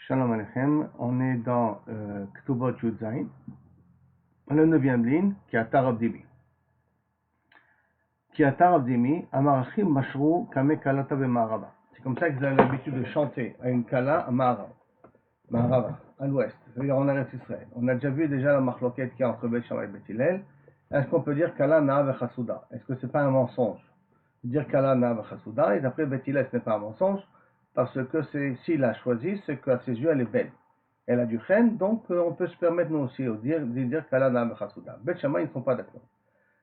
Shalom Aleichem, on est dans Ktubot Yud Zayin, le 9e ligne, qui est à Tarab Dimi. Qui est à Tarab Dimi, Amarachim Mashrou Kame Kalata Be'Marava. C'est comme ça que vous avez l'habitude de chanter à une Kala à Marava, à l'ouest, c'est-à-dire en Eretz Israël. On a déjà vu la marloquette qu'il y a entre Bet Shammai et Bet Hillel. Est-ce qu'on peut dire Kala Na'a Vechasuda? Est-ce que c'est pas un mensonge? Dire Kala Na'a Vechasuda, et d'après Bet Hillel, ce n'est pas un mensonge, parce que s'il a choisi, c'est qu'à ses yeux, elle est belle. Elle a du chen, donc on peut se permettre nous aussi de dire Kala Na'a Vechasuda. Bet Shammai, ils ne sont pas d'accord.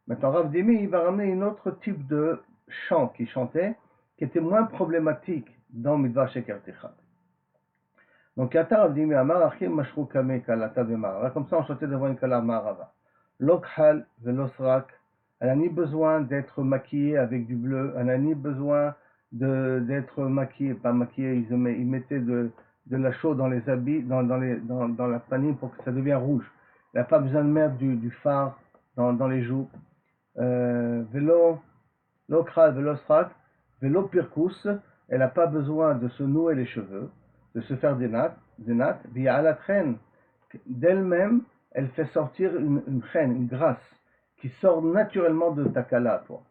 Maintenant, Rav Dimi, il va ramener un autre type de chant qu'il chantait, qui était moins problématique dans Midbar Sheker Techad. Donc, Yata Rav Dimi, Amar Achim Mashrou Kame Kalata Be'Marava. Comme ça, on chantait devant une Kala Marava. Lokhal Velosrak. Elle n'a ni besoin d'être maquillée avec du bleu, elle n'a ni besoin d'être maquillée, pas maquillée, ils mettaient de la chaux dans les habits, dans la panine pour que ça devienne rouge. Elle n'a pas besoin de mettre du fard dans les joues. Vélo, Lokhal Velosrak, Vélo Pirkous, elle n'a pas besoin de se nouer les cheveux, de se faire des nattes, via à la traîne, d'elle-même, elle fait sortir une chaîne, une grâce, qui sort naturellement de ta kala à toi.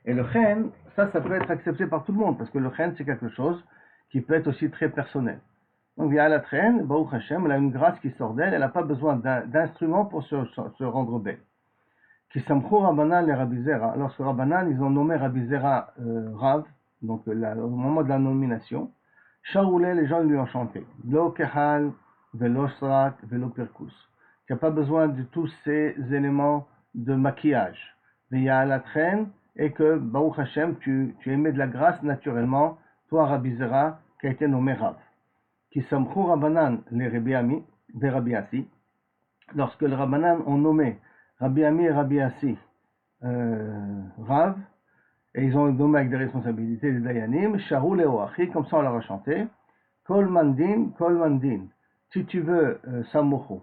Et le chen, ça peut être accepté par tout le monde, parce que le chen, c'est quelque chose qui peut être aussi très personnel. Donc, via la traîne, Baruch Hashem, elle a une grâce qui sort d'elle, elle n'a pas besoin d'instruments pour se rendre belle. Qui samchou Rabbanan les Rabbi Zera. Lorsque Rabbanan, ils ont nommé Rabbi Zera Rav, donc au moment de la nomination, Shaoulé, les gens lui ont chanté. Lo kehal, velo srak, velo perkus. Il n'y a pas besoin de tous ces éléments de maquillage. Mais il y a la traîne et que, Baruch Hashem, tu émets de la grâce naturellement, toi, Rabbi Zera, qui a été nommé Rav. Qui samchou Rabbanan les Rabbi Ami, des Rabbi Assi. Lorsque les Rabbanan ont nommé Rabbi Ami et Rabbi Assi Rav, et ils ont nommé avec des responsabilités des Dayanim, Sharou Leoachi, comme ça on leur a chanté, Kol Mandin, si tu veux Samouchou,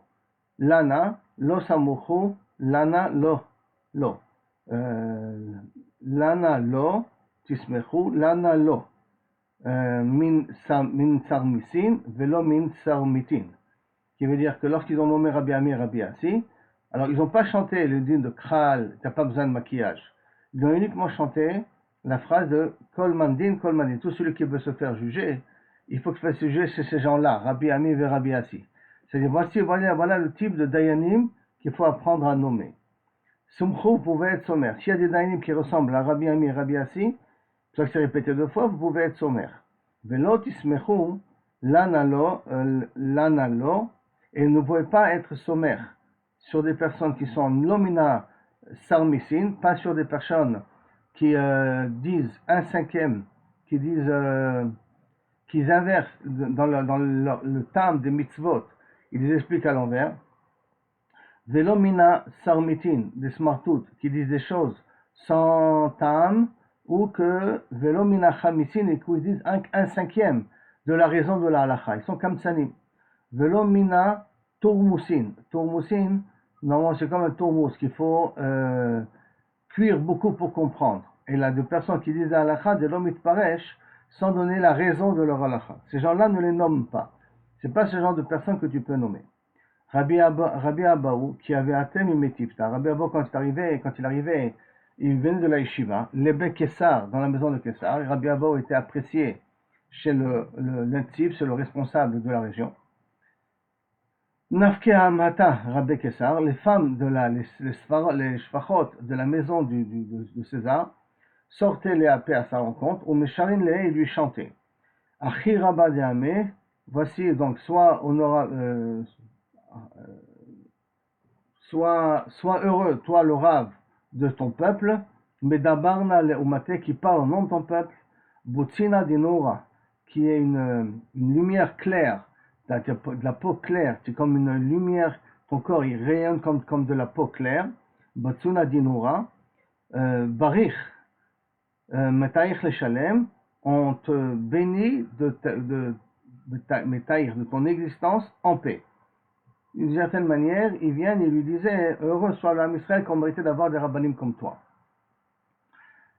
Lana, Lo Samouchou, Lana, Lo, Lana, Lo, Tismechou, Lana, Lo, Min Sarmisin, Velo Min Sarmitin, qui veut dire que lorsqu'ils ont nommé Rabbi Ami et Rabbi Assi, alors ils n'ont pas chanté le din de Kral, tu n'as pas besoin de maquillage. Ils ont uniquement chanté la phrase de Kol Mandin, tout celui qui veut se faire juger, il faut que se fasse juger chez ces gens-là, Rabbi Ami et Rabbi Assi. C'est-à-dire, voilà le type de Dayanim qu'il faut apprendre à nommer. Sumchou pouvait être sommaire. S'il y a des Dayanim qui ressemblent à Rabbi Ami et Rabbi Assi, ça c'est répété 2 fois, vous pouvez être sommaire. Velo tismechou, lanalo, et ne pouvez pas être sommaire sur des personnes qui sont lomina sarmisin, pas sur des personnes qui disent 1/5, qui disent qu'ils inversent dans le tam des mitzvot, ils les expliquent à l'envers. Velomina sarmitin, des smartout, qui disent des choses sans tam, ou que velomina chamisin, et qu'ils disent 1/5 de la raison de la halacha. Ils sont comme sanim. Velomina tourmousin. Tourmousin, normalement c'est comme un tourmous qu'il faut cuire beaucoup pour comprendre. Et là, de personnes qui disent la halakha de l'homme paresh sans donner la raison de leur halakha. Ces gens-là ne les nomment pas. C'est pas ce genre de personnes que tu peux nommer. Rabbi Abaou, qui avait atteint Mimetifta. Rabbi Abaou, quand il arrivait, il venait de la yeshiva, l'Ebbe Kessar, dans la maison de Kessar. Et Rabbi Abaou était apprécié chez le Netziv, c'est le responsable de la région. Nafke Hamata, Rabbi Kessar, les femmes les shfachot de la maison de César, sortaient les apés à sa rencontre, ou Mesharin les et lui chantaient. Achi Rabba Deame, voici donc sois heureux, toi le Rav de ton peuple, Medabarna le Umate qui parle au nom de ton peuple, Butsina Dinora, qui est une lumière claire, de la peau claire, c'est comme une lumière, ton corps il rayonne comme de la peau claire, Butsina Dinora, Barich, Metaich le Shalem, on te bénit de ton existence en paix. D'une certaine manière, ils viennent et lui disaient, heureux soit l'âme Israël qu'on méritait d'avoir des rabbanim comme toi.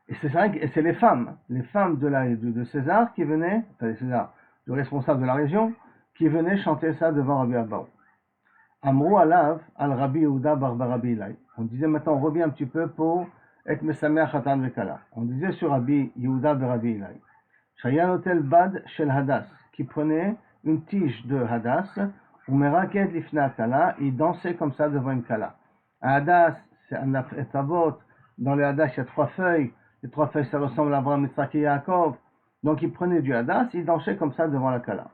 Et c'est vrai que c'est les femmes de César qui venaient, enfin César, du responsable de la région, qui venait chanter ça devant Rabbi Abaou. Amrou alav al Rabbi Yehuda bar Rabbi Ilai. On disait maintenant, on revient un petit peu pour être mesamer chatan vekala. On disait sur Rabbi Yehuda bar Rabbi Ilai. Shayan hotel bad shel hadas, qui prenait une tige de hadas, ou meraket lifna kala, il dansait comme ça devant une kala. Un hadas, c'est un etavot. Dans le hadas, il y a 3 feuilles. Les 3 feuilles, ça ressemble à Abraham, Yitzhak et Yaakov. Donc il prenait du hadas, il dansait comme ça devant la kala.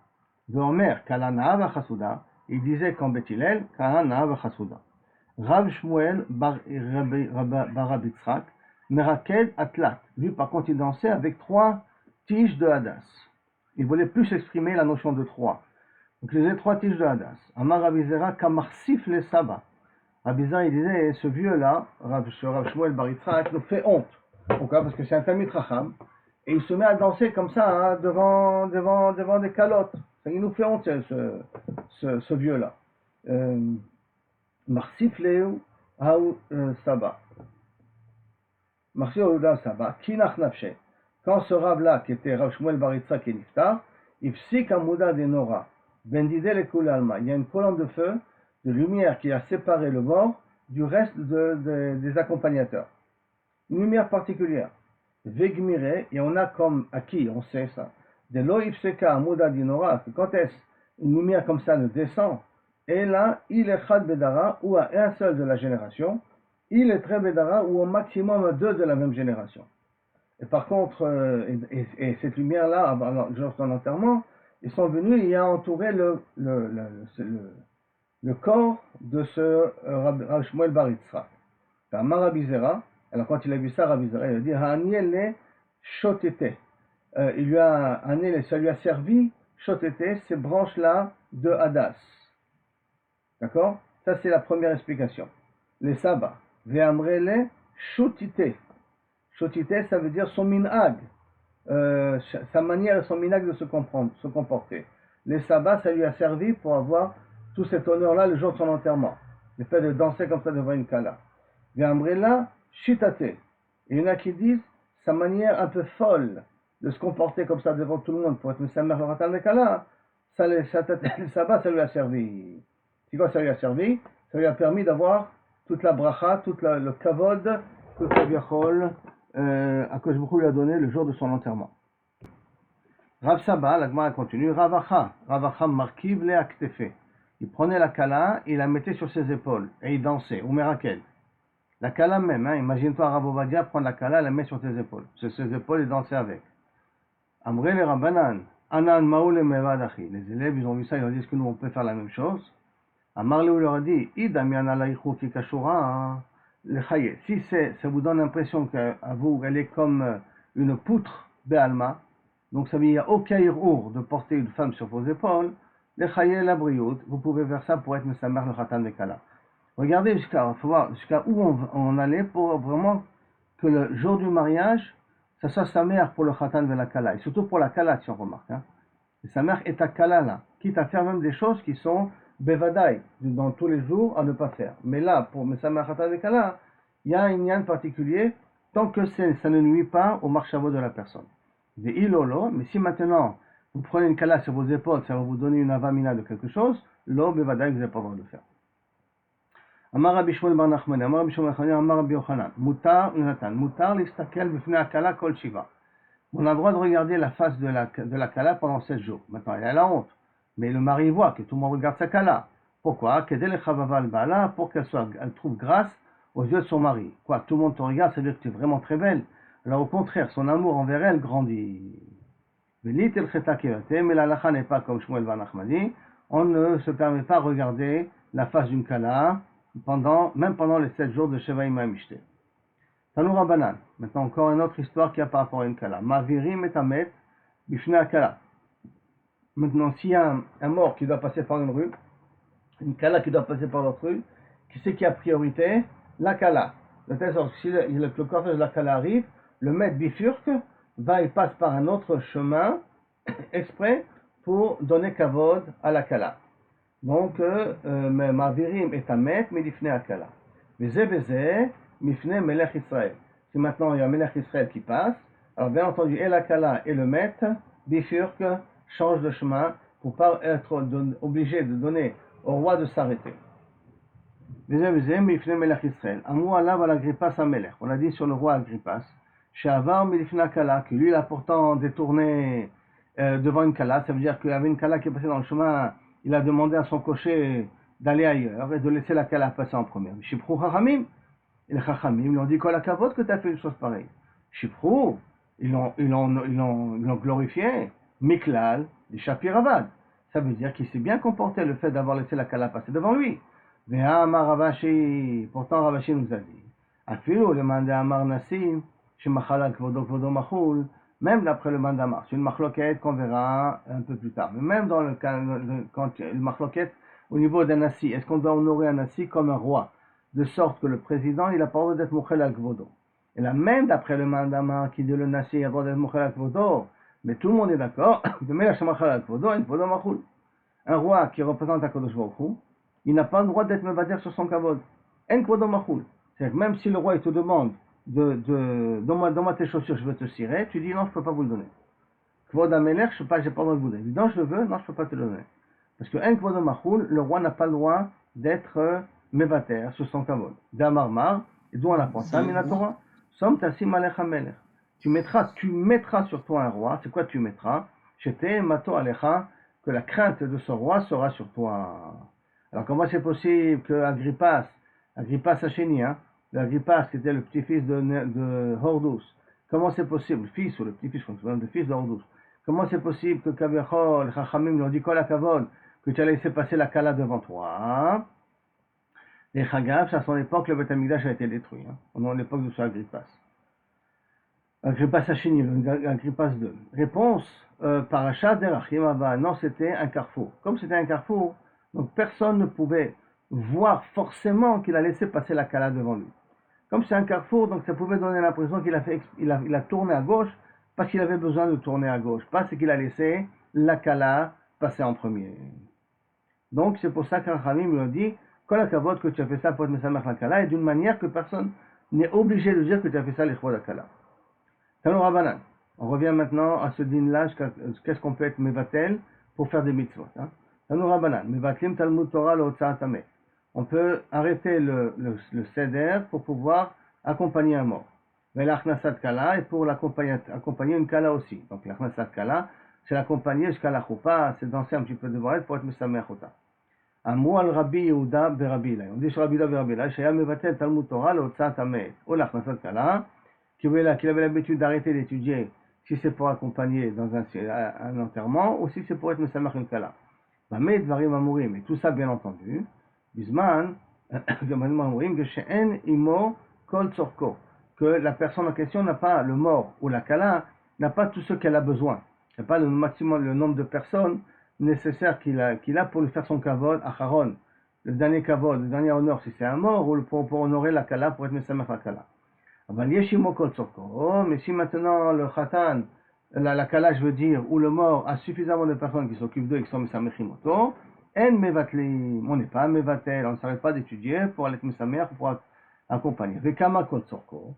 De Omer, kala na'ava chasuda. Il disait qu'en Beth Hillel, kala na'ava chasuda. Rav Shmuel bar Rabbi Yitzhak, meraked atlat. Lui, par contre, il dansait avec 3 tiges de hadas. Il voulait plus exprimer la notion de 3. Donc il faisait 3 tiges de hadas. Amar Rabbi Zera kamarsif le sabbat. Rabbi Zera, il disait, ce vieux-là, Rav Shmuel bar Yitzhak, nous fait honte. Pourquoi? Parce que c'est un Talmid Chacham. Et il se met à danser comme ça, hein, devant des calottes. Il nous fait honte, ce vieux-là. Marsif Leu Haou Saba. Marsif Leu Saba. Kinach Nafshe. Quand ce Rav-là, qui était Rav Shmuel bar Yitzhak et Niftar, Ifsik Amouda de Nora. Bendidel et Kulalma. Il y a une colonne de feu, de lumière qui a séparé le bord du reste des accompagnateurs. Une lumière particulière. Vegmire, et on a comme acquis, on sait ça. De l'oifseka amouda dinora, que quand est-ce une lumière comme ça ne descend, et là, il est chad bedara, ou à un seul de la génération, il est très bedara, ou au maximum 2 de la même génération. Et par contre, et cette lumière-là, lors de son enterrement, ils sont venus, il a entouré le corps de ce Rav Shmuel bar Yitzhak. Rabbi Zera, alors quand il a vu ça, Rabbi Zera, il a dit Haniel shotete. Il lui a ça lui a servi shotete, ces branches-là de hadas. D'accord? Ça c'est la première explication. Les sabbats. Ve'amrele shotite. Shotite, ça veut dire son minhag. Sa manière et son minhag de se comporter. Les sabbats, ça lui a servi pour avoir tout cet honneur-là le jour de son enterrement. Le fait de danser comme ça devant une kala. Ve'amrela shitate. Et il y en a qui disent sa manière un peu folle de se comporter comme ça devant tout le monde pour être Mesamer le Khatan Vekala, ça lui a servi. C'est quoi ça lui a servi? Ça lui a permis d'avoir toute la bracha, tout le kavod, tout le viachol à Kosh Baruch Hu lui a donné le jour de son enterrement. Rav Saba, la Gemara continue, Ravacha markiv le aktefe. Il prenait la kala, il la mettait sur ses épaules et il dansait, ou merakel. La kala même, hein, imagine-toi Rav Ovadia prendre la kala, la met sur tes épaules. Sur ses épaules, il dansait avec. Amré le Rabbanan, Anan Maoule Mevadachi. Les élèves, ils ont vu ça, ils ont dit, est-ce que nous on peut faire la même chose? Amar Léou leur a dit, Idam Yana Laïchou Kikashura, le Chaye. Si ça vous donne l'impression qu'à vous, elle est comme une poutre Béalma, donc ça veut dire, il n'y a aucun irour de porter une femme sur vos épaules, le Chaye la briout, vous pouvez faire ça pour être Mesamer le Khatan Vekala. Regardez jusqu'à où on allait pour vraiment que le jour du mariage, ça soit sa mère pour le Khatan de la Kala. Et surtout pour la Kala, si on remarque. Hein. Et sa mère est à Kala là, quitte à faire même des choses qui sont Bevadaï, dans tous les jours, à ne pas faire. Mais là, pour sa mère Khatan de Kala, il y a un lien particulier, tant que ça ne nuit pas au marchavot de la personne. Des ilolo, mais si maintenant vous prenez une Kala sur vos épaules, ça va vous donner une avamina de quelque chose, lo Bevadaï, vous n'avez pas le droit de le faire. Amar Rabbi Shmuel bar Nachmani, Amar Rabbi Shmuel bar Nachmani, Amar Rabbi Yochanan, Mutar Yonatan, Mutar l'Istakel b'fnei akala kol shiva. On a le droit de regarder la face de la kala pendant 7 jours. Maintenant, elle a la honte. Mais le mari voit que tout le monde regarde sa kala. Pourquoi? Kedel chavava al-bala, pour qu'elle trouve grâce aux yeux de son mari. Quoi? Tout le monde te regarde, ça veut dire que tu es vraiment très belle. Alors au contraire, son amour envers elle grandit. Velit el cheta kevatem, mais la lacha n'est pas comme Shmuel bar Nachmani. On ne se permet pas de regarder la face d'une kala, même pendant les 7 jours de Shevaïm Mishte. Tanou Rabbanan. Maintenant encore une autre histoire qui a par rapport à une kala. Mavirim et Amet, bifnei kala. Maintenant, s'il y a un mort qui doit passer par une rue, une kala qui doit passer par l'autre rue, qui c'est qui a priorité? La kala. De telle sorte que si le cortège de la kala arrive, le maître bifurque, il passe par un autre chemin exprès pour donner kavod à la kala. Donc, Mavirim est Amet, mais l'ifne akala. Vezé, mifne melech Israël. Si maintenant il y a melech Israël qui passe, alors bien entendu, et la kala et le maître bifurquent change de chemin pour pas être obligé de donner au roi de s'arrêter. On a dit sur le roi Agrippas, que lui il a pourtant détourné devant une kala, ça veut dire qu'il y avait une kala qui est passée dans le chemin, il a demandé à son cocher d'aller ailleurs et de laisser la kala passer en première. Shiprou Chachamim, et les Chachamim lui ont dit quoi la cavote que tu as fait une chose pareille. Shiprou, ils l'ont glorifié, Miklal, des Shapiravad. Ça veut dire qu'il s'est bien comporté le fait d'avoir laissé la kala passer devant lui. Ve'amar Ravashi, pourtant Ravashi nous a dit, Afilu le manda Amar Nassim, Shemachala Kvodo Kvodo Machul, même d'après le mandamar, c'est une machloquette qu'on verra un peu plus tard, mais même dans le cas, quand le machloquette au niveau d'un nassi, est-ce qu'on doit honorer un nassi comme un roi, de sorte que le président, il a pas le droit d'être Mochel al Kvodo. Et là, même d'après le mandamar qui dit le nassi a le droit d'être Mochel al Kvodo, mais tout le monde est d'accord, de mettre Shemachala al Kvodo et Kvodo Machul. Un roi qui représente Akadosh Baruch Hu, il n'a pas le droit d'être mevader sur son kavod. En kvodo machul. C'est-à-dire que même si le roi il te demande donne-moi tes chaussures, je veux te cirer, tu dis non, je ne peux pas vous le donner. Kvod amelech, je ne peux pas, j'ai pas le droit de vous le donner. Non, je le veux, non, je ne peux pas te le donner. Parce que en kvodo machul, le roi n'a pas le droit d'être mevater sur son kavod. D'amarmar, et d'où on apprend ça, minatora, som tassim alech amelech. Tu mettras sur toi un roi, c'est quoi tu mettras? J'étais mato alecha, que la crainte de ce roi sera sur toi. Alors comment c'est possible que Agrippas Hacheni, Agrippas qui était le petit-fils de Hordus, comment c'est possible, le fils ou le petit-fils, le fils de Hordus, comment c'est possible que Kaviachol, les Chachamim lui ont dit Kol HaKavod, que tu as laissé passer la Kala devant toi? Et Chagav, à son époque, le Beth Amikdash a été détruit. On est à l'époque de ce Agrippas. Agrippas Hacheni, Agrippas II. Réponse, Parashat Derachim Abba, non, c'était un carrefour. Comme c'était un carrefour, donc personne ne pouvait voir forcément qu'il a laissé passer la Kala devant lui. Comme c'est un carrefour, donc ça pouvait donner l'impression qu'il a tourné à gauche parce qu'il avait besoin de tourner à gauche, pas c'est qu'il a laissé la Kala passer en premier. Donc c'est pour ça qu'Arachamim lui a dit Kol hakavod que tu as fait ça pour être mesamech la Kala, et d'une manière que personne n'est obligé de dire que tu as fait ça l'echvod la Kala. Tano Rabbanan. On revient maintenant à ce din-là, qu'est-ce qu'on peut être mevatel pour faire des mitzvot. Tano Rabbanan, mevatlim talmud Torah l'otzaat hamet. On peut arrêter le seder pour pouvoir accompagner un mort. Mais l'achnasat kala est pour accompagner une kala aussi. Donc l'achnasat kala, c'est l'accompagner jusqu'à la choupa, c'est danser un petit peu devant elle pour être mesamech ota. Amou al Rabbi Yehuda berabi Ilai. On dit sur Rabbi Yehuda berabi Ilai, shaya mevatel talmud Torah l'otzaat hamet. Ou l'achnasat kala, qu'il avait l'habitude d'arrêter d'étudier si c'est pour accompagner dans un enterrement ou si c'est pour être mesamech une kala. Mais dvarim amurim, et tout ça bien entendu, Bisman, que la personne en question n'a pas, le mort ou la kala, n'a pas tout ce qu'elle a besoin. Il n'y a pas le maximum, le nombre de personnes nécessaires qu'il a pour lui faire son kavod, acharon, le dernier kavod, le dernier honneur si c'est un mort, ou pour honorer la kala, pour être mesamech la kala. Mais si maintenant le khatan, la kala je veux dire, ou le mort a suffisamment de personnes qui s'occupent d'eux et qui sont mesamechim oto, on n'est pas mevatel, on ne s'arrête pas d'étudier pour aller être mesamer, pour accompagner. Vekama kol tzorko,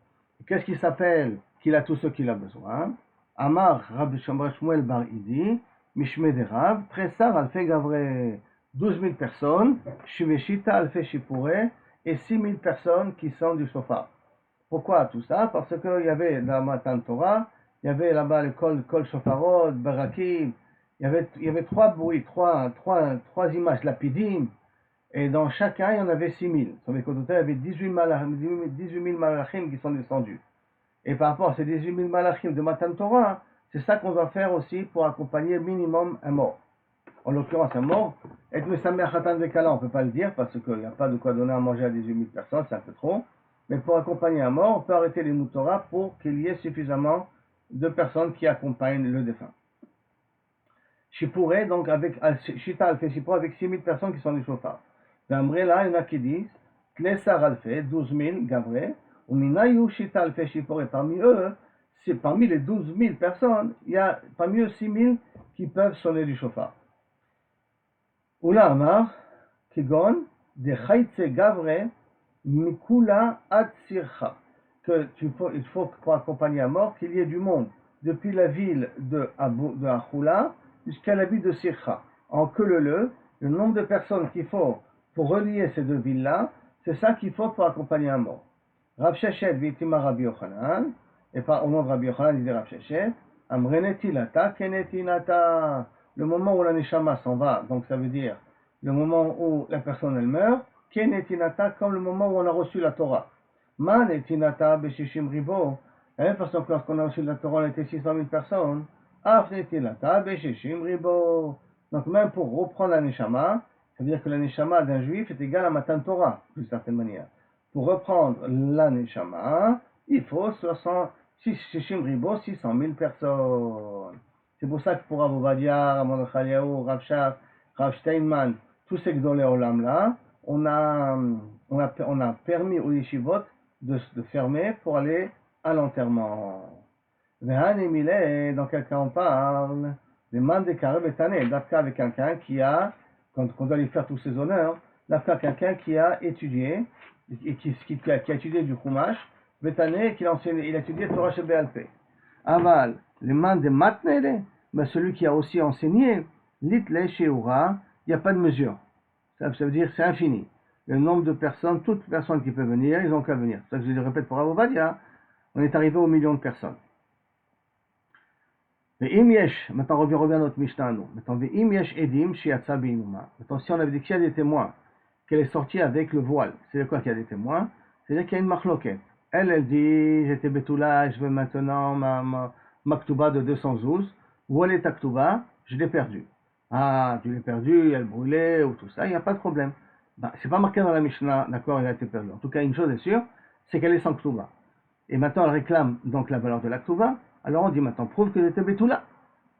qu'est-ce qui s'appelle qu'il a tout ce qu'il a besoin? Amar Rabbi Shmuel bar Idi, Mishme de Rav, Tresar alfe gavre, 12 000 personnes, Shiveshita alfe shipure, et 6 000 personnes qui sont du shofar. Pourquoi tout ça? Parce qu'il y avait dans la Matan Torah, il y avait là-bas le Kol Shofarot, Barakim, il y avait trois bruits, trois images, lapidim, et dans chacun il y en avait 6 000. Sur les côtés, il y avait 18 000 malachim qui sont descendus. Et par rapport à ces 18 000 malachim de Matan Torah, c'est ça qu'on doit faire aussi pour accompagner minimum un mort. En l'occurrence, un mort, et que Mesamer Khatan Vekala, on ne peut pas le dire parce qu'il n'y a pas de quoi donner à manger à 18 000 personnes, c'est un peu trop. Mais pour accompagner un mort, on peut arrêter les Moutora pour qu'il y ait suffisamment de personnes qui accompagnent le défunt. Shipuré, donc avec Shita Alfe Shipuré, avec 6 000 personnes qui sont du chauffard. D'Amré, là, il y en a qui disent Tlesar Alfe, 12 000, Gavré, ou Minayu Shita Alfe Shipuré. Parmi eux, parmi les 12 000 personnes, il y a parmi eux 6 000 qui peuvent sonner du chauffard. Oula Amar, Kigon, de Chaitse Gavré, Mikula Atsircha, il faut pour accompagner un mort qu'il y ait du monde depuis la ville de Achoula jusqu'à la ville de Sircha. En le nombre de personnes qu'il faut pour relier ces deux villes-là, c'est ça qu'il faut pour accompagner un mort. Rav Sheshet v'itima Rabbi Yochanan, et pas au nom de Rabbi Yochanan, il dit Rav Sheshet, Amrenetilata kenetinata. Le moment où la neshama s'en va, donc ça veut dire le moment où la personne elle meurt, kenetinata, comme le moment où on a reçu la Torah. Ma netinata beshishim ribo. De la même façon que lorsqu'on a reçu la Torah, on était 600 000 personnes. Af netinata beshishim ribo. Donc même pour reprendre la neshama, ça veut dire que la neshama d'un juif est égale à Matan Torah, d'une certaine manière. Pour reprendre la neshama, il faut 600 000 personnes. C'est pour ça que pour Rav Ovadia, Rav Mordechai Eliyahu, Rav Shach, Rav Steinman, tous ces Gdolei Olam là, on a permis aux yeshivot de fermer pour aller à l'enterrement. Dans quel cas on parle? Les man de Karev et Tané, d'Afka avec quelqu'un qui a, quand on doit lui faire tous ses honneurs, d'Afka quelqu'un qui a étudié, et qui a étudié du Chumash, Betané, il a étudié Torah Shebe'alpeh. Aval, les man de Matnele, mais celui qui a aussi enseigné, Litle Sheura, il n'y a pas de mesure. Ça veut dire c'est infini. Le nombre de personnes, toutes personnes qui peuvent venir, ils ont qu'à venir. C'est ça que je le répète pour Rav Ovadia, on est arrivé au million de personnes. Maintenant revient à notre Mishnah à nous. Maintenant, si on avait dit qu'il y a des témoins, qu'elle est sortie avec le voile, c'est quoi qu'il y a des témoins? C'est-à-dire qu'il y a une marloquette. Elle dit, j'étais Betula, je veux maintenant ma ktuba de 212. Où elle est ta ktuba? Je l'ai perdue. Ah, tu l'as perdue, elle brûlait, ou tout ça, il n'y a pas de problème. C'est pas marqué dans la Mishnah, d'accord, elle a été perdue. En tout cas, une chose est sûre, c'est qu'elle est sans ktuba. Et maintenant, elle réclame donc la valeur de la ktuba. Alors on dit maintenant, prouve que j'étais Betula.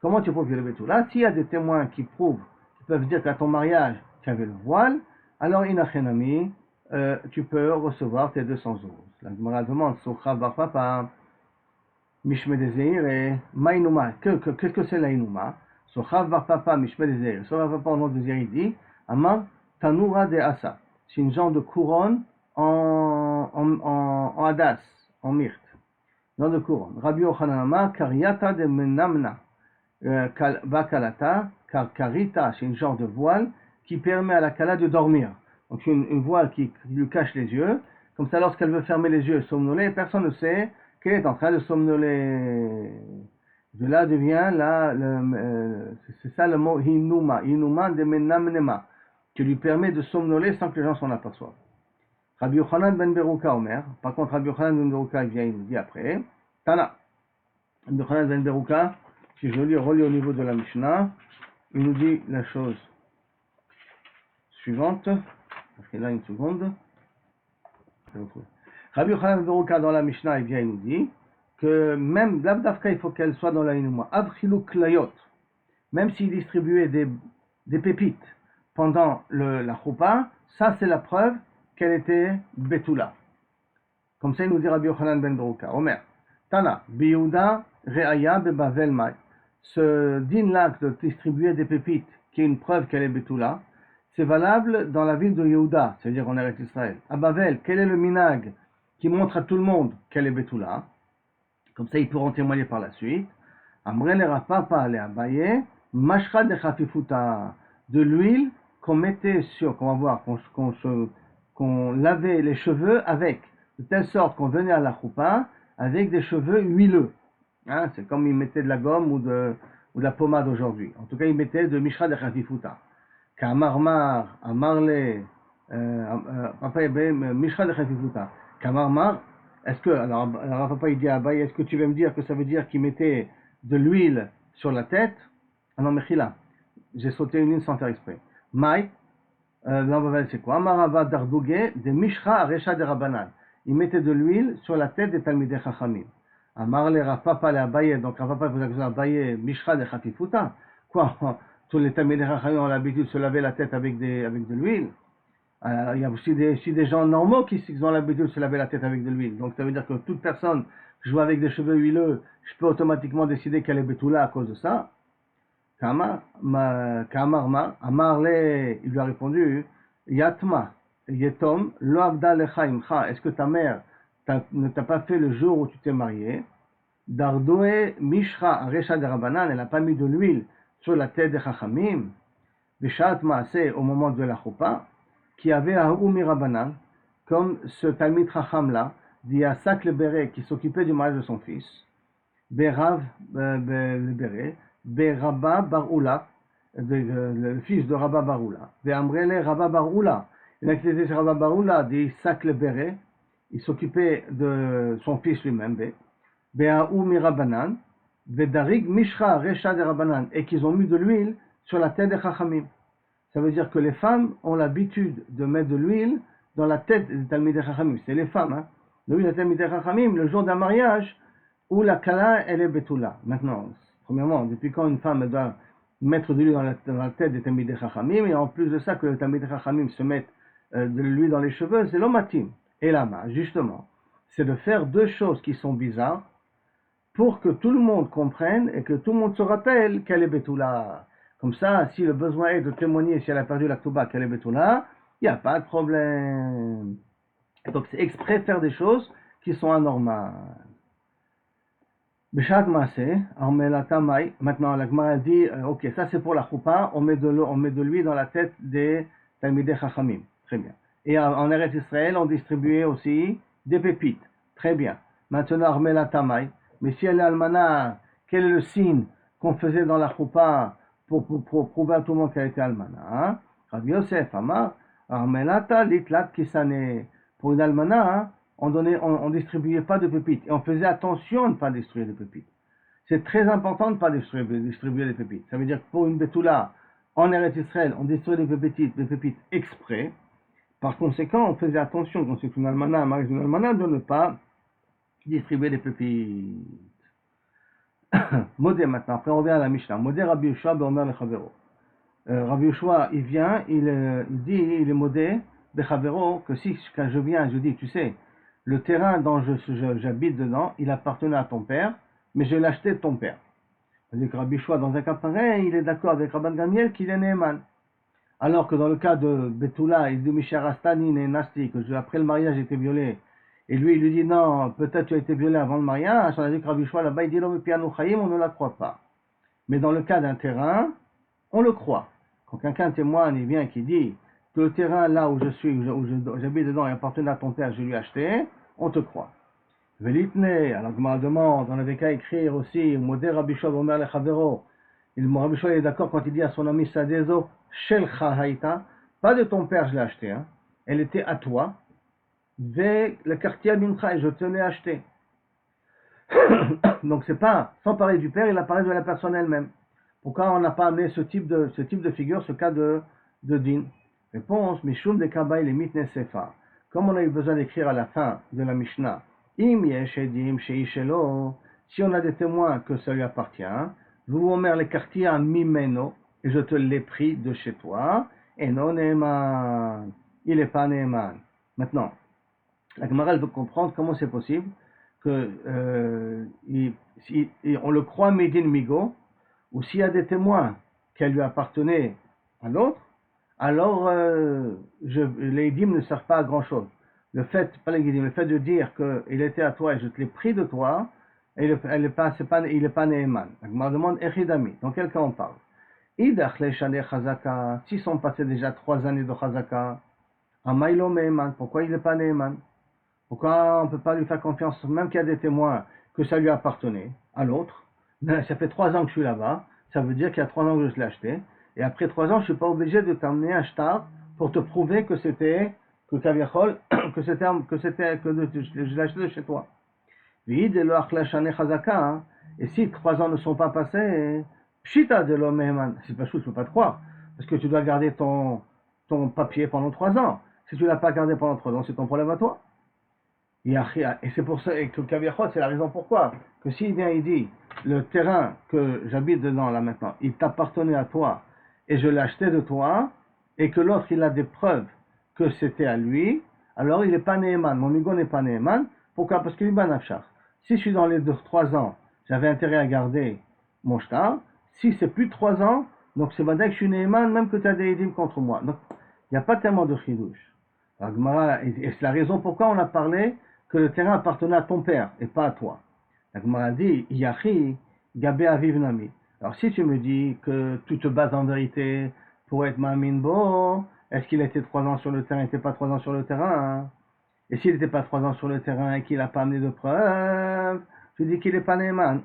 Comment tu prouves que j'étais Betula? S'il y a des témoins qui prouvent, qui peuvent dire qu'à ton mariage, tu avais le voile, alors inachenami, tu peux recevoir tes 200 euros. La Gemara demande, Sochav bar papa, Mishme Dezeir et Maïnouma. Qu'est-ce que c'est l'Aïnouma? Sochav bar papa, Mishme Dezeir. Sochav bar papa, au nom de Dezeir, il dit, Amar Tanura de Asa. C'est une genre de couronne en hadas, en myrte. Genre de couronne. Rabbi Yochanan Amar, Kariata de Menamna. Vakalata, car Karita, c'est une genre de voile qui permet à la Kala de dormir. Donc c'est une voile qui lui cache les yeux. Comme ça, lorsqu'elle veut fermer les yeux et somnoler, personne ne sait qu'elle est en train de somnoler. De là devient c'est ça le mot Hinuma, Hinuma de Menamnema, qui lui permet de somnoler sans que les gens s'en aperçoivent. Rabbi Yochanan ben Berouka Omer, par contre Rabbi Yochanan ben Berouka vient, il nous dit après, Tana, Rabbi Yochanan ben Berouka, si je relis au niveau de la Mishnah, il nous dit la chose suivante. Parce là, une seconde. Rabbi Yochanan ben Berouka dans la Mishnah, il nous dit que même l'Abdafka, il faut qu'elle soit dans la Inuma. Avchilou Klayot, même s'il distribuait des pépites pendant la Choupa, ça c'est la preuve qu'elle était Betula. Comme ça, il nous dit Rabbi Yochanan ben Berouka. Omer, Tana, Biyuda, Re'aya, Bebavel Mai. Ce din-là de distribuer des pépites, qui est une preuve qu'elle est Betula, c'est valable dans la ville de Yehuda, c'est-à-dire en Eretz Israël. À Bavel, quel est le minag qui montre à tout le monde qu'elle est Betula? Comme ça, ils pourront témoigner par la suite. Amre le Rapapa le Abaye, Mashra de Chafifuta, de l'huile qu'on mettait sur, qu'on va voir, qu'on lavait les cheveux avec, de telle sorte qu'on venait à la choupa avec des cheveux huileux. Hein, c'est comme ils mettaient de la gomme ou de la pommade aujourd'hui. En tout cas, ils mettaient de Mishra de Chafifuta. Kamarmar, Amarle, Mishra de Chafifuta. Kamarmar, est-ce que, alors papa il dit à Abaye, est-ce que tu veux me dire que ça veut dire qu'il mettait de l'huile sur la tête? Ah non, Mechila, j'ai sauté une ligne sans faire exprès. Maï, c'est quoi? Amarava Dardouge de Mishra Aresha de Rabanan. Il mettait de l'huile sur la tête des Talmidei Chachamim. Amarle Rapapa le Abaye, donc Rapapa vous accusez Abaye, Mishra de Chafifuta. Quoi? Tous les Talmidei Chachamim ont l'habitude de se laver la tête avec de l'huile. Il y a aussi des gens normaux qui ont l'habitude de se laver la tête avec de l'huile. Donc ça veut dire que toute personne qui joue avec des cheveux huileux, je peux automatiquement décider qu'elle est Betula à cause de ça. Kamarma, Amarle, il lui a répondu, Yatma, Yetom, Lo Abda Lechaimcha, est-ce que ta mère ne t'a pas fait le jour où tu t'es marié? Dardoe Mishra Aresha de Rabanan, elle n'a pas mis de l'huile sur la tête des Chachamim, Bishat Maaseh, au moment de la Choupa, qui avait un Umirabanan, comme ce Talmid Chacham là, d'Yasak le Beret, qui s'occupait du mariage de son fils, Berav le Beret, Berabba Baroula, le fils de Rabba Baroula, Beamrele Rabba Baroula, il a quitté Rabba Baroula d'Yasak le Beret, il s'occupait de son fils lui-même, Beaou Mirabanan, Vedarig Mishra Recha de Rabanan, et qu'ils ont mis de l'huile sur la tête des Chachamim. Ça veut dire que les femmes ont l'habitude de mettre de l'huile dans la tête des Talmidei Chachamim. C'est les femmes, hein. L'huile des Talmidei Chachamim, le jour d'un mariage, où la Kala, elle est Betula. Maintenant, premièrement, depuis quand une femme doit mettre de l'huile dans la tête des Talmidei Chachamim, et en plus de ça, que les Talmidei Chachamim se mettent de l'huile dans les cheveux, c'est l'omatim. Et là-bas, justement, c'est de faire deux choses qui sont bizarres, pour que tout le monde comprenne et que tout le monde se rappelle qu'elle est Betula. Comme ça, si le besoin est de témoigner si elle a perdu la Touba, qu'elle est Betula, il n'y a pas de problème. Donc c'est exprès faire des choses qui sont anormales. Bishat Maaseh, Armelata Mai. Maintenant, la Gemara dit, ok, ça c'est pour la Choupa, on met de l'huile dans la tête des Talmidei Chachamim. Très bien. Et en Eretz Israël, on distribuait aussi des pépites. Très bien. Maintenant, Armelata Mai. Mais si elle est almana, quel est le signe qu'on faisait dans la choupa pour prouver à tout le monde qu'elle était almana? Rabbi Yosef Amar, Armelata litlat kisane. Pour une almana, on distribuait pas de pépites. Et on faisait attention de ne pas distribuer des pépites. C'est très important de ne pas distribuer des pépites. Ça veut dire que pour une betula, en Eretz Israël, on distribuait des pépites exprès. Par conséquent, on faisait attention quand c'est une almana, un mariage d'une almana, de ne pas distribuer des pépites. Modé maintenant, après on revient à la Mishnah. Modé Rabbi Yoshua Beomer Lechavero. Rabbi Yoshua, il vient, il dit, il est modé Bechavero, que si quand je viens, je dis, tu sais, le terrain dont j'habite dedans, il appartenait à ton père, mais je l'ai acheté de ton père. C'est-à-dire que Rabbi Yoshua, dans un cas pareil, il est d'accord avec Rabban Gamliel qu'il est Neeman. Alors que dans le cas de Betula, il dit Misharastani Nasti, que après le mariage, j'ai été violé. Et lui, il lui dit non, peut-être tu as été violé avant le mariage. On a dit que Rabbi Yoshua là-bas, il dit non, mais on ne la croit pas. Mais dans le cas d'un terrain, on le croit. Quand quelqu'un témoigne, il vient et qui dit que le terrain là où je suis, où j'habite dedans, il appartenait à ton père, je lui ai acheté, on te croit. Velitne, alors que me demande, on avait qu'à écrire aussi, Modé Rabbi Yoshua Omer Lechavero. Rabbi Yoshua est d'accord quand il dit à son ami Sadezo, Shelcha Haïta, pas de ton père, je l'ai acheté, hein. Elle était à toi. Le quartier Mincha, et je te l'ai acheté. Donc c'est pas, sans parler du père, il apparaît de la personne elle-même. Pourquoi on n'a pas amené ce type de figure, ce cas de din? Réponse, Mishum de Kabaï les mitne sefa. Comme on a eu besoin d'écrire à la fin de la Mishnah, Im yesh edim sheishelo, si on a des témoins que ça lui appartient, vous omer le quartier à mimeno, et je te l'ai pris de chez toi, et non Neeman, il est pas Neeman. Maintenant, la Gemara veut comprendre comment c'est possible que on le croit Medin Migo, ou s'il y a des témoins qu'elle lui appartenait à l'autre, alors les Edim ne servent pas à grand chose. Le fait de dire qu'il était à toi et je te l'ai pris de toi, il n'est pas Neeman. La Gemara demande Echidami, dans quel cas on parle? Idach le Shane Chazaka, s'ils sont passés déjà 3 années de Chazaka, Amailo Neeman, pourquoi il n'est pas Neeman? Pourquoi on ne peut pas lui faire confiance, même qu'il y a des témoins, que ça lui appartenait à l'autre? Mais ça fait 3 ans que je suis là-bas, ça veut dire qu'il y a 3 ans que je l'ai acheté, et après 3 ans, je ne suis pas obligé de t'amener un shtar pour te prouver que c'était, que Kaviachol, que je l'ai acheté de chez toi. Et si 3 ans ne sont pas passés, Pshita de l'homme, c'est pas chose, je ne peux pas te croire, parce que tu dois garder ton papier pendant 3 ans. Si tu ne l'as pas gardé pendant 3 ans, c'est ton problème à toi. Et c'est pour ça que Kaviachol, c'est la raison pourquoi. Que s'il vient, il dit, le terrain que j'habite dedans là maintenant, il t'appartenait à toi, et je l'ai acheté de toi, et que l'autre, il a des preuves que c'était à lui, alors il n'est pas Neeman. Mon migo n'est pas Neeman. Pourquoi? Parce qu'il est Banafshar. Si je suis dans les 3 ans, j'avais intérêt à garder mon shtar. Si c'est plus de 3 ans, donc c'est vrai que je suis Neeman, même que tu as des édim contre moi. Donc, il n'y a pas tellement de chidouche. Et c'est la raison pourquoi on a parlé que le terrain appartenait à ton père et pas à toi. La Gemara dit, Yachi, Gabé Aviv Nami. Alors si tu me dis que tu te bases en vérité pour être Ma'amin Bo, est-ce qu'il était 3 ans sur le terrain, il n'était pas 3 ans sur le terrain, hein? Et s'il n'était pas 3 ans sur le terrain et qu'il n'a pas amené de preuves, tu dis qu'il n'est pas Neyman.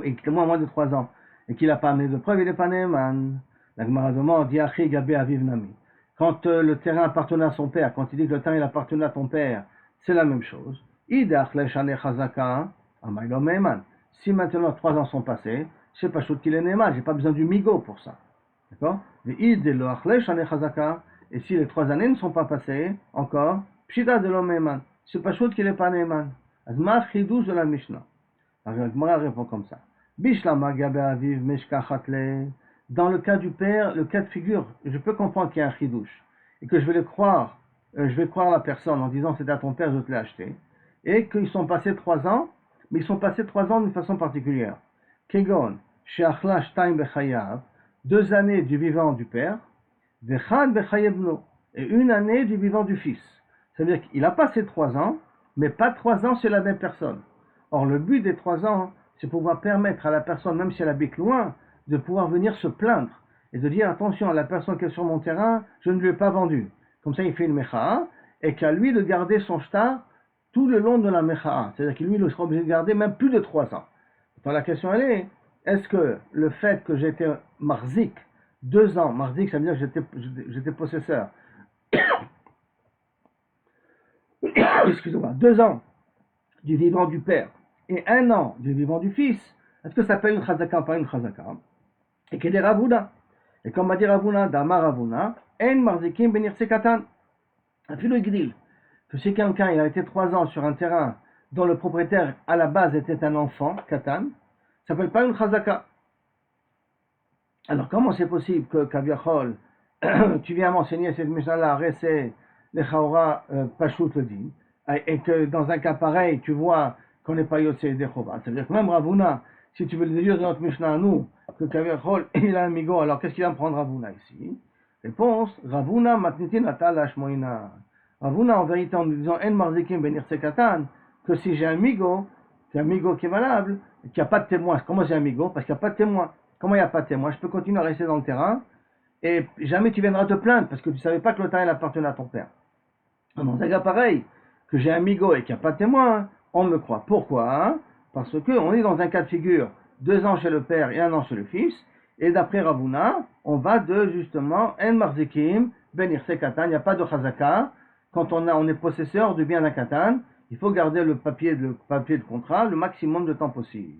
Et qu'il est moins de 3 ans et qu'il n'a pas amené de preuves, il n'est pas Neyman. La Gemara demande, dit Achi Gabé Aviv Nami. Quand le terrain appartenait à son père, quand il dit que le terrain il appartenait à ton père, c'est la même chose. Idach Leshane Chazaka, Amailo Neyman. Si maintenant 3 ans sont passés, c'est pas chose qu'il est Neyman, j'ai pas besoin du migo pour ça. D'accord? Et si les 3 années ne sont pas passées encore, Pshita de l'homme Neyman. C'est pas chose qu'il est pas Neyman. Azma Chidouche de la Mishnah. Alors, Gemara répond comme ça. Bishlama Gabe Aviv Meshkachatle. Dans le cas du père, le cas de figure, je peux comprendre qu'il y a un chidouche et que je vais le croire, je vais croire la personne en disant c'est à ton père, je te l'ai acheté, et qu'ils sont passés 3 ans, mais ils sont passés 3 ans d'une façon particulière. Kegon, Sheachla Shtaim Bechayav, 2 années du vivant du père, Vechad Bechayevno, et 1 année du vivant du fils. C'est-à-dire qu'il a passé 3 ans, mais pas 3 ans chez la même personne. Or, le but des 3 ans, c'est pouvoir permettre à la personne, même si elle habite loin, de pouvoir venir se plaindre et de dire attention, à la personne qui est sur mon terrain, je ne lui ai pas vendu. Comme ça, il fait une mecha'a et qu'à lui de garder son shtar tout le long de la mecha'a. C'est-à-dire qu'il lui il sera obligé de garder même plus de 3 ans. Donc la question elle est-ce que le fait que j'étais marzik 2 ans, marzik ça veut dire que j'étais possesseur, excusez-moi, 2 ans du vivant du père et 1 an du vivant du fils, est-ce que ça s'appelle une chazaka ou pas une chazaka? Et qu'il est Ravuna. Et comme m'a dit Ravuna, Dama Ravuna, En Marzikim Benir Sekatan. Afilo Igdil. Que si quelqu'un il a été 3 ans sur un terrain dont le propriétaire à la base était un enfant, Katan, ça s'appelle pas une chazaka. Alors comment c'est possible que Kaviachol, tu viens m'enseigner cette Mishnah-là, Ressé, le Chaora, Pashut le dit, et que dans un cas pareil, tu vois qu'on n'est pas Yotzei Dechova. C'est-à-dire que même Ravuna, si tu veux le déduire de notre Mishnah à nous, que Kaviachol, il a un migo, alors qu'est-ce qu'il va me prendre Ravuna ici? Réponse, Ravuna matnitin atal ashmoina. Ravuna, en vérité, en nous disant En marzikim benir sekatan, que si j'ai un migo qui est valable, qu'il n'y a pas de témoin. Comment j'ai un migo? Parce qu'il n'y a pas de témoin. Comment il n'y a pas de témoin? Je peux continuer à rester dans le terrain et jamais tu viendras te plaindre parce que tu ne savais pas que le terrain appartenait à ton père. Dans un cas pareil, que j'ai un migo et qu'il n'y a pas de témoin, on me croit. Pourquoi? Parce qu'on est dans un cas de figure, 2 ans chez le père et 1 an chez le fils, et d'après Ravuna, on va de justement En Marzikim, Ben Irse Katan, il n'y a pas de Chazaka. Quand on est possesseur du bien d'un Katan, il faut garder le papier de contrat le maximum de temps possible.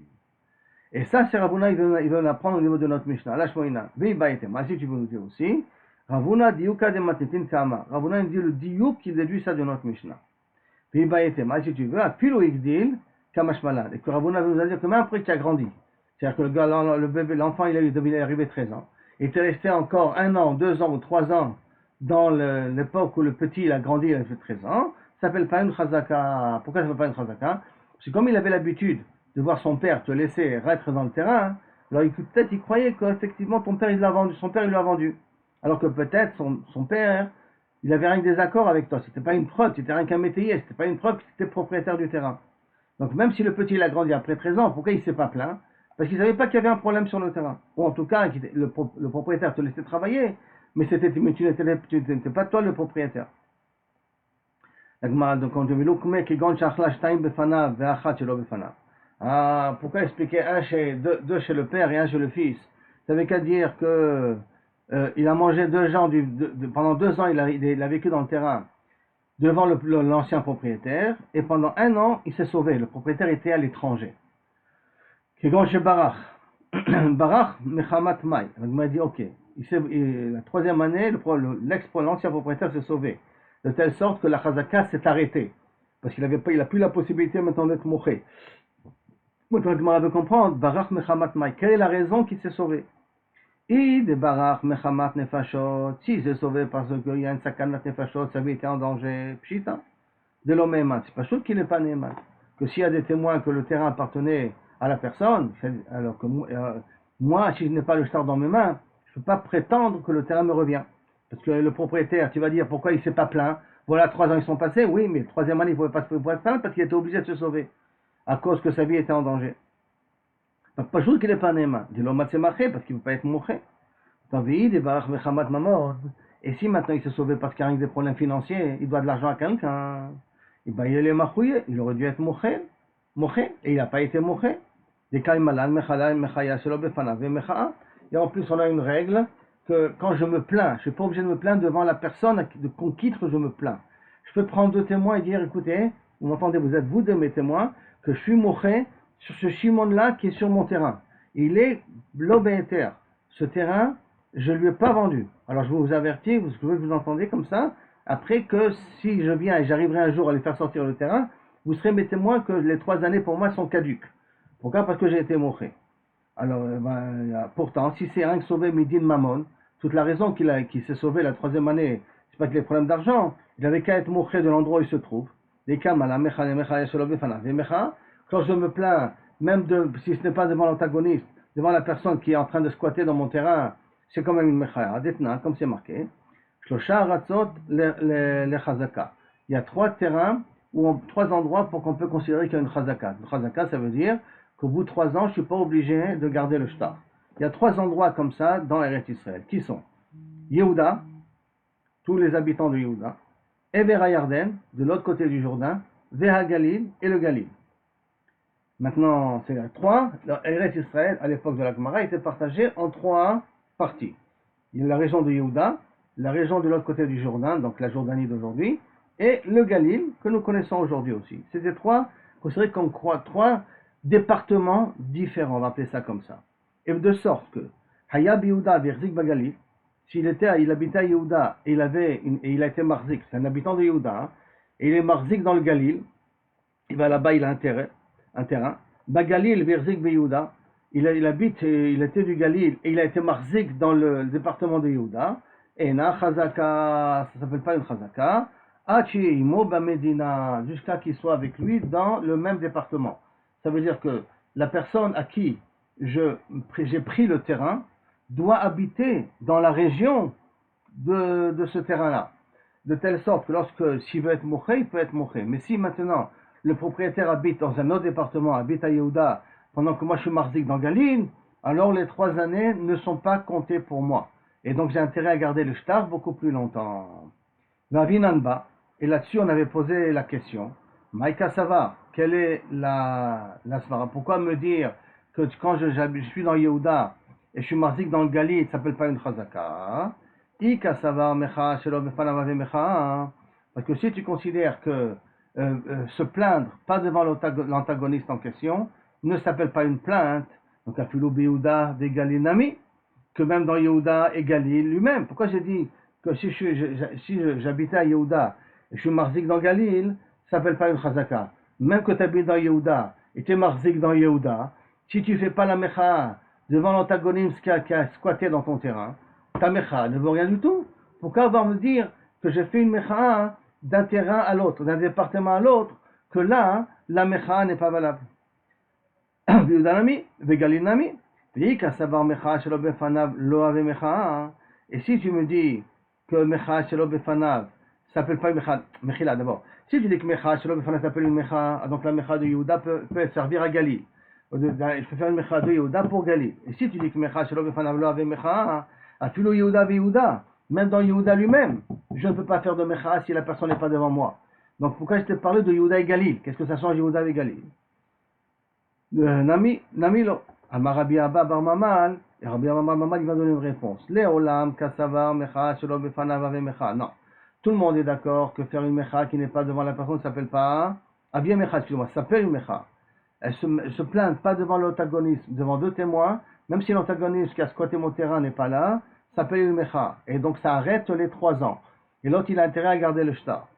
Et ça, c'est Ravuna, il veut l'apprendre au niveau de notre Mishnah. Lashmoina, Veibaïtema, si tu veux nous dire aussi, Ravuna diuka de matitin kama. Ravuna, il dit le diuk qui déduit ça de notre Mishnah. Veibaïtema, si tu veux, à pilo igdil, kamashmalan. Et que Ravuna veut nous dire que même après qu'il a grandi, c'est-à-dire que le gars, le bébé, l'enfant, il est arrivé 13 ans, il était resté encore 1 an, 2 ans ou 3 ans dans l'époque où le petit, il a grandi, il a fait 13 ans, ça s'appelle pas une chazaka. Pourquoi ça s'appelle pas une chazaka? Parce que comme il avait l'habitude de voir son père te laisser être dans le terrain, alors peut-être il croyait qu'effectivement ton père il l'a vendu, son père il l'a vendu. Alors que peut-être son père, il avait rien que des accords avec toi, c'était pas une preuve, c'était rien qu'un métayer, c'était pas une preuve que c'était propriétaire du terrain. Donc même si le petit il a grandi après 13 ans, pourquoi il s'est pas plaint? Parce qu'il savait pas qu'il y avait un problème sur le terrain. Ou en tout cas, le propriétaire te laissait travailler, mais tu n'étais pas toi le propriétaire. Donc, pourquoi expliquer deux chez le père et un chez le fils? Ça veut qu'à dire que il a mangé 2 gens pendant 2 ans, il a vécu dans le terrain devant l'ancien propriétaire, et pendant 1 an, il s'est sauvé. Le propriétaire était à l'étranger. Kegon chez Barach. Barach Mechamat Mai. Il m'a dit ok. La 3e année, l'ancien propriétaire s'est sauvé. De telle sorte que la chazaka s'est arrêtée. Parce qu'il n'a plus la possibilité maintenant d'être moché. Maintenant, Gemara veut comprendre, Barach Mechamat Mai, quelle est la raison qu'il s'est sauvé? Et de Barach Mechamat Nefashot, s'il s'est sauvé parce qu'il y a une sakanat Nefashot, sa vie était en danger, pshita, de l'homme Eman, c'est pas sûr qu'il n'est pas Neman. Que s'il y a des témoins que le terrain appartenait à la personne, alors que moi, si je n'ai pas le shtar dans mes mains, je ne peux pas prétendre que le terrain me revient. Parce que le propriétaire, tu vas dire pourquoi il ne s'est pas plaint. Voilà, 3 ans ils sont passés, oui, mais le 3e année, il ne pouvait pas se plaindre parce qu'il était obligé de se sauver, à cause que sa vie était en danger. Donc, pas juste qu'il n'est pas Néman. Dit l'homme maché parce qu'il ne peut pas être mouché. David, Barach Mechamat Mamod. Et si maintenant il s'est sauvé parce qu'il y a des problèmes financiers, il doit de l'argent à quelqu'un, il est machouillé, il aurait dû être mouché, et il n'a pas été mouché. Des cas malades, Mechala, Mechaya, Shelobefana, Mecha. Et en plus, on a une règle que quand je me plains, je ne suis pas obligé de me plaindre devant la personne contre qui je me plains. Je peux prendre deux témoins et dire, écoutez, vous m'entendez, vous êtes vous deux mes témoins, que je suis mouché sur ce Shimon-là qui est sur mon terrain. Il est l'obéter. Ce terrain, je ne lui ai pas vendu. Alors je vous avertis, parce que je veux que vous entendez comme ça, après que si je viens et j'arriverai un jour à les faire sortir le terrain, vous serez mes témoins que les 3 années pour moi sont caduques. Pourquoi? Parce que j'ai été mouché. Alors, pourtant, si c'est rien que sauvé Midin Mammon, toute la raison qu'il s'est sauvé la 3e année, c'est pas qu'il ait problème d'argent, il avait qu'à être mouché de l'endroit où il se trouve. Quand je me plains, même si ce n'est pas devant l'antagoniste, devant la personne qui est en train de squatter dans mon terrain, c'est quand même une mechaya, detna, comme c'est marqué. Shlosha ratzot le chazaka. Il y a 3 terrains, ou 3 endroits pour qu'on peut considérer qu'il y a une chazaka. Une chazaka, ça veut dire qu'au bout de 3 ans, je ne suis pas obligé de garder le shtar. Il y a 3 endroits comme ça dans Eretz Israël. Qui sont Yehuda, tous les habitants de Yehuda, Ever Yarden, de l'autre côté du Jourdain, Veha Galil et le Galil. Maintenant, c'est 3. Eretz Israël, à l'époque de la Gemara, était partagé en 3 parties. Il y a la région de Yehuda, la région de l'autre côté du Jourdain, donc la Jordanie d'aujourd'hui, et le Galil, que nous connaissons aujourd'hui aussi. C'était 3, considérés comme 3 départements différents, on va appeler ça comme ça. Et de sorte que, Hayab Yehuda Verzik Bagalil, il habitait à Yehuda et il a été marzik, c'est un habitant de Yehuda, et il est marzik dans le Galil, il va là-bas, il a un terrain. Bagalil Verzik Yehuda, il était du Galil et il a été marzik dans le département de Yehuda. Et na chazaka, ça s'appelle pas une chazaka, Achiimo Bamedina, jusqu'à qu'il soit avec lui dans le même département. Ça veut dire que la personne à qui j'ai pris le terrain doit habiter dans la région de ce terrain-là. De telle sorte que s'il veut être mouché, il peut être mouché. Mais si maintenant le propriétaire habite dans un autre département, habite à Yehuda, pendant que moi je suis marzik dans Galil, alors les 3 années ne sont pas comptées pour moi. Et donc j'ai intérêt à garder le shtar beaucoup plus longtemps. Vavinanba, et là-dessus on avait posé la question, Maïka Sava, quelle est la svara? Pourquoi me dire que quand je suis dans Yehuda et je suis marzik dans le Galil, ça ne s'appelle pas une chazaka? Ika Sava mecha shelo befanav mecha. Parce que si tu considères que se plaindre, pas devant l'antagoniste en question, ne s'appelle pas une plainte, donc Afilou Yehuda de Galinami, que même dans Yehuda et Galil lui-même. Pourquoi j'ai dit que si j'habitais à Yehuda et je suis marzik dans Galil, ça s'appelle pas une chazaka. Même que tu habites dans Yehuda et tu es marzik dans Yehuda, si tu fais pas la mecha devant l'antagoniste qui a squatté dans ton terrain, ta mecha ne vaut rien du tout. Pourquoi avoir me dire que j'ai fait une mecha d'un terrain à l'autre, d'un département à l'autre, que là, la mecha n'est pas valable. Et si tu me dis que mecha shelo befanav s'appelle pas une mecha, mechila d'abord. Si tu dis que mecha shelo befanav s'appelle une mecha, donc la mecha de Yehuda peut servir à Galil. Je peux faire une mecha de Yehuda pour Galil. Et si tu dis que mecha shelo befanav lo ave mecha, afilo Yehuda ve Yehuda, même dans Yehuda lui-même, je ne peux pas faire de mecha si la personne n'est pas devant moi. Donc pourquoi je t'ai parlé de Yehuda et Galil? Qu'est-ce que ça change Yehuda et Galil? Nami lo. Amar Rabbi Abba bar Mamal, et Rabbi Abba bar Mamal il va donner une réponse. Leolam kasavar mecha shelo befanav ave mecha. Non. Tout le monde est d'accord que faire une mecha qui n'est pas devant la personne ne s'appelle pas avia mecha, excusez-moi, ça s'appelle une mecha. Elle se plaint pas devant l'antagoniste, devant 2 témoins, même si l'antagoniste qui a squatté mon terrain n'est pas là, ça s'appelle une mecha. Et donc ça arrête les 3 ans. Et l'autre il a intérêt à garder le shtar.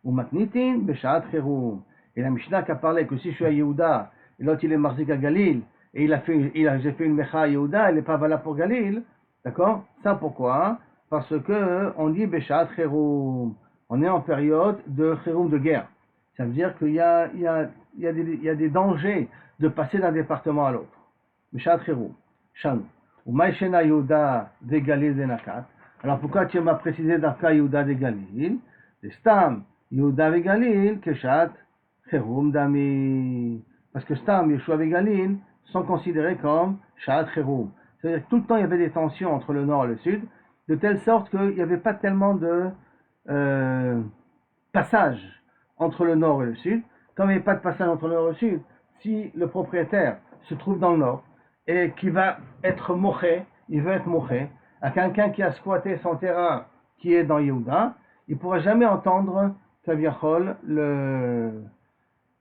Ou matnitin beshaat cheroum. Et la Mishnah qui a parlé que si je suis à Yehuda, et l'autre il est marzik à Galil, et j'ai fait une mecha à Yehuda, elle n'est pas valable pour Galil, d'accord? Ça pourquoi? Parce que on dit beshaat cheroum. On est en période de cheroum, de guerre. Ça veut dire qu'il y a des dangers de passer d'un département à l'autre. Beshaat cheroum. Shan. Ou maïshena Yehuda de Galil de Nakat. Alors pourquoi tu m'as précisé d'Afka Yehuda de Galil? C'est Stam Yehuda de Galil, Keshat cheroum dami. Parce que Stam Yeshua de Galil, sont considérés comme Sha'at Cheroum. C'est-à-dire que tout le temps il y avait des tensions entre le nord et le sud, de telle sorte qu'il n'y avait pas tellement de passage entre le nord et le sud. Comme il n'y avait pas de passage entre le nord et le sud, si le propriétaire se trouve dans le nord et qui va être moché, il veut être moché, à quelqu'un qui a squatté son terrain qui est dans Yehuda, il ne pourra jamais entendre Kaviachol,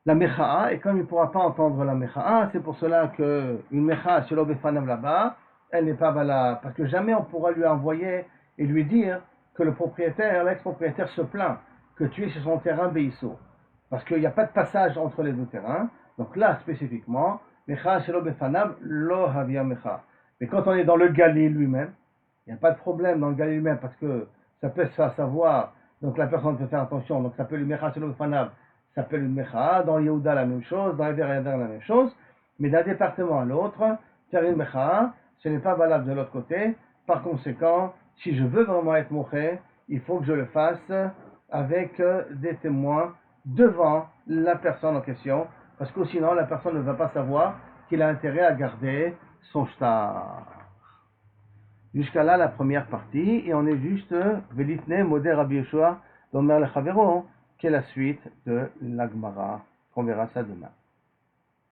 la Mecha'a, et comme il ne pourra pas entendre la Mecha'a, c'est pour cela qu'une Mecha'a sur l'Obefanav là-bas, elle n'est pas valable, parce que jamais on pourra lui envoyer et lui dire que le propriétaire, l'ex-propriétaire se plaint que tu es sur son terrain Beisso, parce qu'il n'y a pas de passage entre les deux terrains, donc là spécifiquement, Mecha'a sur l'Obefanav, lo havia Mecha'a. Mais quand on est dans le Galil lui-même, il n'y a pas de problème dans le Galil lui-même, parce que ça peut se faire savoir, donc la personne peut faire attention, donc ça peut lui Mecha'a sur l'Obefanav, ça s'appelle une mecha, dans Yehuda la même chose, dans Ever Yadar la même chose, mais d'un département à l'autre, faire une mecha, ce n'est pas valable de l'autre côté. Par conséquent, si je veux vraiment être moché, il faut que je le fasse avec des témoins devant la personne en question, parce que sinon la personne ne va pas savoir qu'il a intérêt à garder son shtar. Jusqu'à là la première partie, et on est juste Velitne Moder Rabbi Yeshua d'Omer le Chavero, qui est la suite de l'Agmara, qu'on verra ça demain.